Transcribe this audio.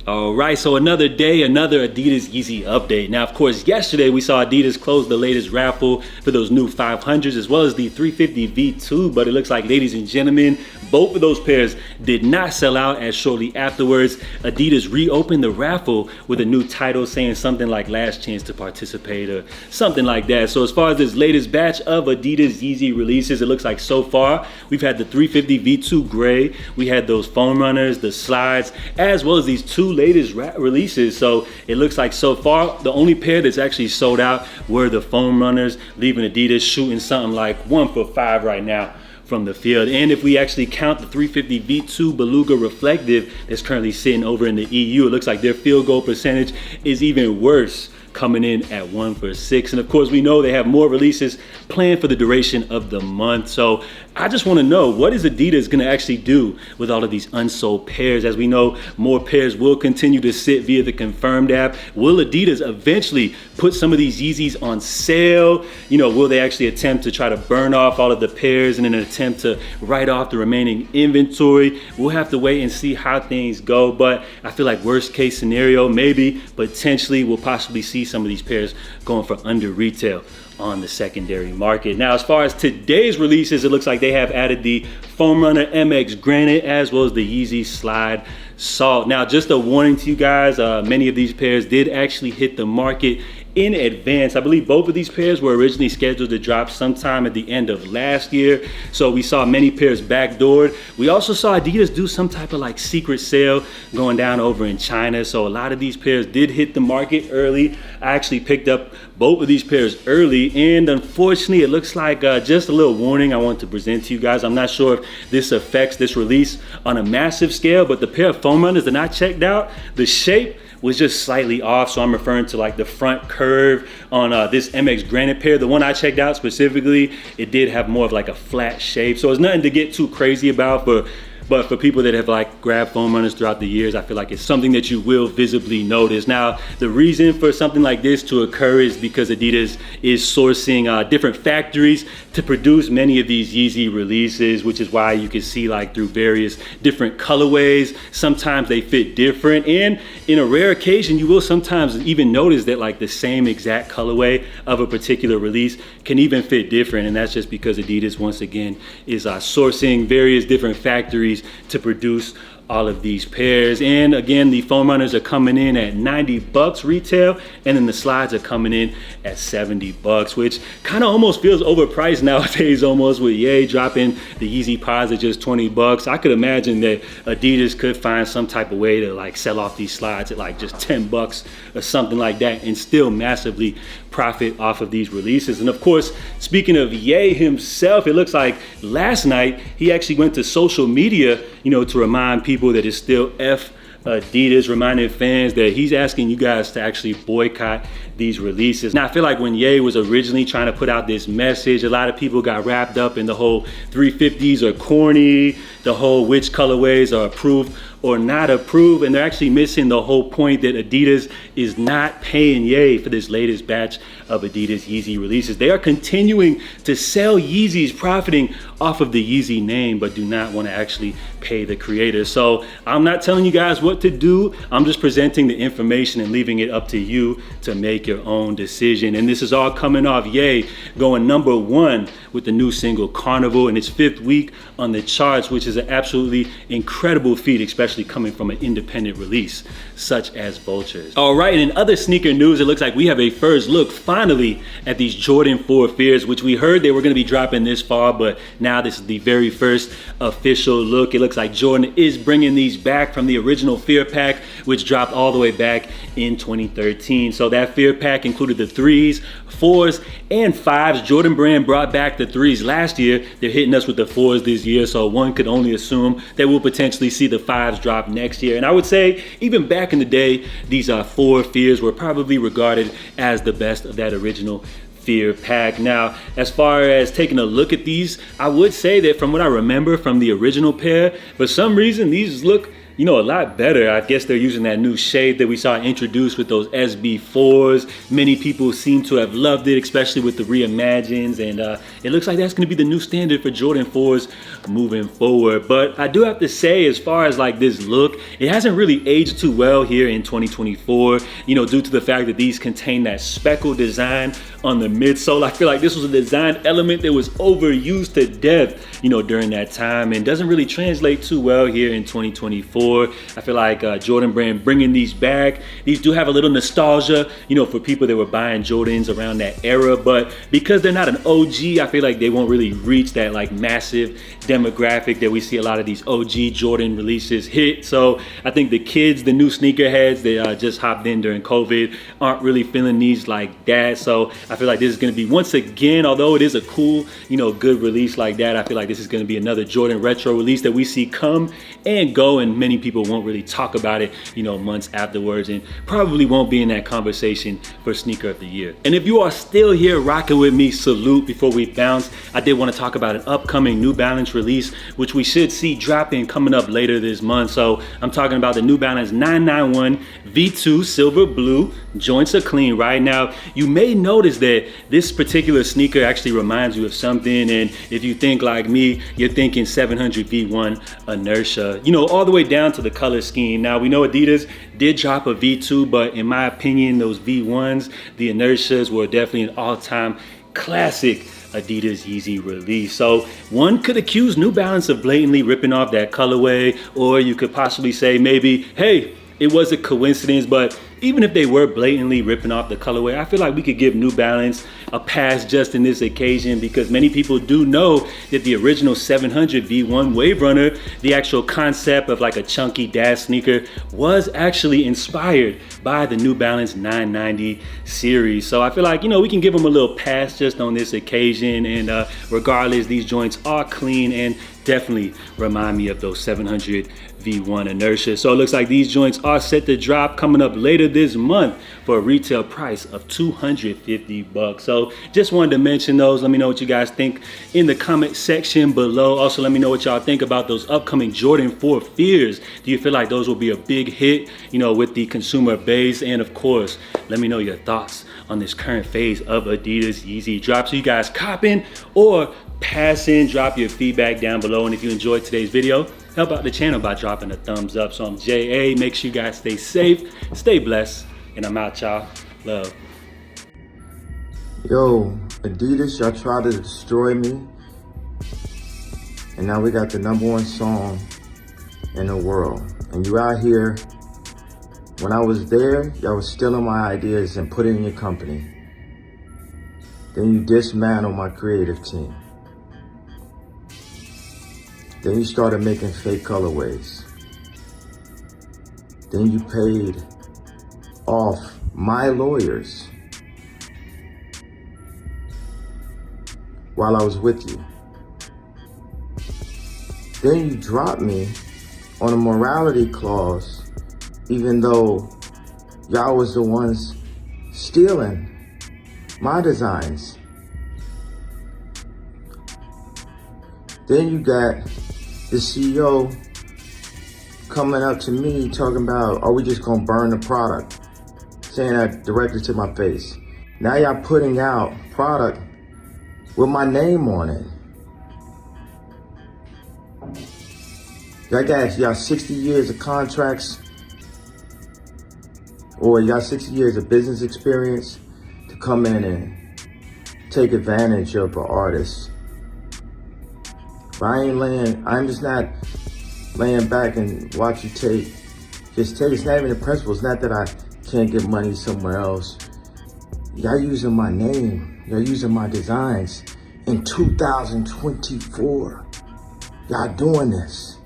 All right, so another day, another Adidas Yeezy update. Now, of course, yesterday we saw Adidas close the latest raffle for those new 500s as well as the 350 V2, but it looks like, ladies and gentlemen, both of those pairs did not sell out, as shortly afterwards, Adidas reopened the raffle with a new title saying something like last chance to participate or something like that. So as far as this latest batch of Adidas Yeezy releases, it looks like so far we've had the 350 V2 gray, we had those foam runners, the slides, as well as these two latest releases. So it looks like so far the only pair that's actually sold out were the foam runners, leaving Adidas shooting something like 1 for 5 right now from the field. And if we actually count the 350 V2 Beluga Reflective that's currently sitting over in the EU, it looks like their field goal percentage is even worse, coming in at 1 for 6. And of course, we know they have more releases planned for the duration of the month. So I just want to know, what is Adidas going to actually do with all of these unsold pairs? As we know, more pairs will continue to sit via the Confirmed app. Will Adidas eventually put some of these Yeezys on sale? You know, will they actually attempt to try to burn off all of the pairs in an attempt to write off the remaining inventory? We'll have to wait and see how things go. But I feel like worst case scenario, maybe potentially we'll possibly see some of these pairs going for under retail on the secondary market. Now, as far as today's releases, it looks like they have added the Foam Runner MX Granite as well as the Yeezy Slide Salt. Now, just a warning to you guys, many of these pairs did actually hit the market in advance. I believe both of these pairs were originally scheduled to drop sometime at the end of last year. So we saw many pairs backdoored. We also saw Adidas do some type of like secret sale going down over in China. So a lot of these pairs did hit the market early. I actually picked up both of these pairs early, and unfortunately it looks like just a little warning I want to present to you guys. I'm not sure if this affects this release on a massive scale, but the pair of foam runners that I checked out, the shape was just slightly off. So I'm referring to like the front curve on this MX Granite pair. The one I checked out specifically, it did have more of like a flat shape. So it's nothing to get too crazy about, but for people that have like grabbed foam runners throughout the years, I feel like it's something that you will visibly notice. Now, the reason for something like this to occur is because Adidas is sourcing different factories to produce many of these Yeezy releases, which is why you can see like through various different colorways, sometimes they fit different. And in a rare occasion, you will sometimes even notice that like the same exact colorway of a particular release can even fit different. And that's just because Adidas, once again, is sourcing various different factories to produce all of these pairs. And again, the foam runners are coming in at $90 retail, and then the slides are coming in at $70, which kind of almost feels overpriced nowadays, almost, with Ye dropping the Yeezy Pods at just $20. I could imagine that Adidas could find some type of way to like sell off these slides at like just $10 or something like that and still massively profit off of these releases. And of course, speaking of Ye himself, it looks like last night he actually went to social media, you know, to remind people that it's still F Adidas, reminding fans that he's asking you guys to actually boycott these releases. Now, I feel like when Ye was originally trying to put out this message, a lot of people got wrapped up in the whole 350s are corny, the whole which colorways are approved or not approved, and they're actually missing the whole point that Adidas is not paying Ye for this latest batch of Adidas Yeezy releases. They are continuing to sell Yeezys, profiting off of the Yeezy name, but do not want to actually pay the creator. So I'm not telling you guys what to do. I'm just presenting the information and leaving it up to you to make your own decision. And this is all coming off Ye going #1 with the new single Carnival in its 5th week on the charts, which is an absolutely incredible feat, especially coming from an independent release such as Vultures. All right, and in other sneaker news, it looks like we have a first look finally at these Jordan 4 Fears, which we heard they were going to be dropping this fall, but now this is the very first official look. It looks like Jordan is bringing these back from the original Fear pack, which dropped all the way back in 2013. So that Fear pack included the 3s, 4s, and 5s. Jordan Brand brought back the 3s last year. They're hitting us with the 4s this year, so one could only assume that we'll potentially see the 5s drop next year. And I would say even back in the day, these 4 Fears were probably regarded as the best of that original Fear pack. Now, as far as taking a look at these, I would say that from what I remember from the original pair, for some reason these look a lot better. I guess they're using that new shape that we saw introduced with those SB4s. Many people seem to have loved it, especially with the reimagines, and it looks like that's going to be the new standard for Jordan 4s moving forward. But I do have to say, as far as like this look, it hasn't really aged too well here in 2024, due to the fact that these contain that speckle design on the midsole. I feel like this was a design element that was overused to death, during that time, and doesn't really translate too well here in 2024. I feel like Jordan Brand bringing these back. These do have a little nostalgia, for people that were buying Jordans around that era, but because they're not an OG, I feel like they won't really reach that like massive demographic that we see a lot of these OG Jordan releases hit. So I think the kids, the new sneakerheads that just hopped in during COVID, aren't really feeling these like that. So I feel like this is going to be, once again, although it is a cool, good release like that, I feel like this is going to be another Jordan retro release that we see come and go, and many people won't really talk about it, months afterwards, and probably won't be in that conversation for sneaker of the year. And if you are still here rocking with me, salute. Before we bounce, I did want to talk about an upcoming New Balance release, which we should see dropping coming up later this month. So I'm talking about the New Balance 991 V2 Silver Blue. Joints are clean right now. You may notice that this particular sneaker actually reminds you of something, and if you think like me, you're thinking 700 V1 inertia, all the way down to the color scheme. Now, we know Adidas did drop a V2, but in my opinion, those V1s, the inertias, were definitely an all-time classic Adidas Yeezy release. So one could accuse New Balance of blatantly ripping off that colorway, or you could possibly say maybe, hey, it was a coincidence. But even if they were blatantly ripping off the colorway, I feel like we could give New Balance a pass just in this occasion, because many people do know that the original 700 V1 Wave Runner, the actual concept of like a chunky dash sneaker, was actually inspired by the New Balance 990 series. So I feel like, we can give them a little pass just on this occasion. And regardless, these joints are clean and definitely remind me of those 700 V1 inertia. So it looks like these joints are set to drop coming up later this month for a retail price of $250. So just wanted to mention those. Let me know what you guys think in the comment section below. Also, let me know what y'all think about those upcoming Jordan 4 Fears. Do you feel like those will be a big hit, with the consumer base? And of course, let me know your thoughts on this current phase of Adidas Yeezy drops. So you guys copping or passing? Drop your feedback down below. And if you enjoyed today's video, help out the channel by dropping a thumbs up. So I'm JA. Make sure you guys stay safe, stay blessed, and I'm out, y'all. Love. Yo, Adidas, y'all tried to destroy me, and now we got the #1 song in the world. And you out here, when I was there, y'all was stealing my ideas and put it in your company. Then you dismantled my creative team. Then you started making fake colorways. Then you paid off my lawyers while I was with you. Then you dropped me on a morality clause, even though y'all was the ones stealing my designs. Then you got the CEO coming up to me talking about, are we just gonna burn the product? Saying that directly to my face. Now y'all putting out product with my name on it. Y'all got y'all 60 years of contracts, or y'all 60 years of business experience to come in and take advantage of an artist. But I'm just not laying back and watch you take. Just take, it's not even the principle. It's not that I can't get money somewhere else. Y'all using my name. Y'all using my designs in 2024. Y'all doing this.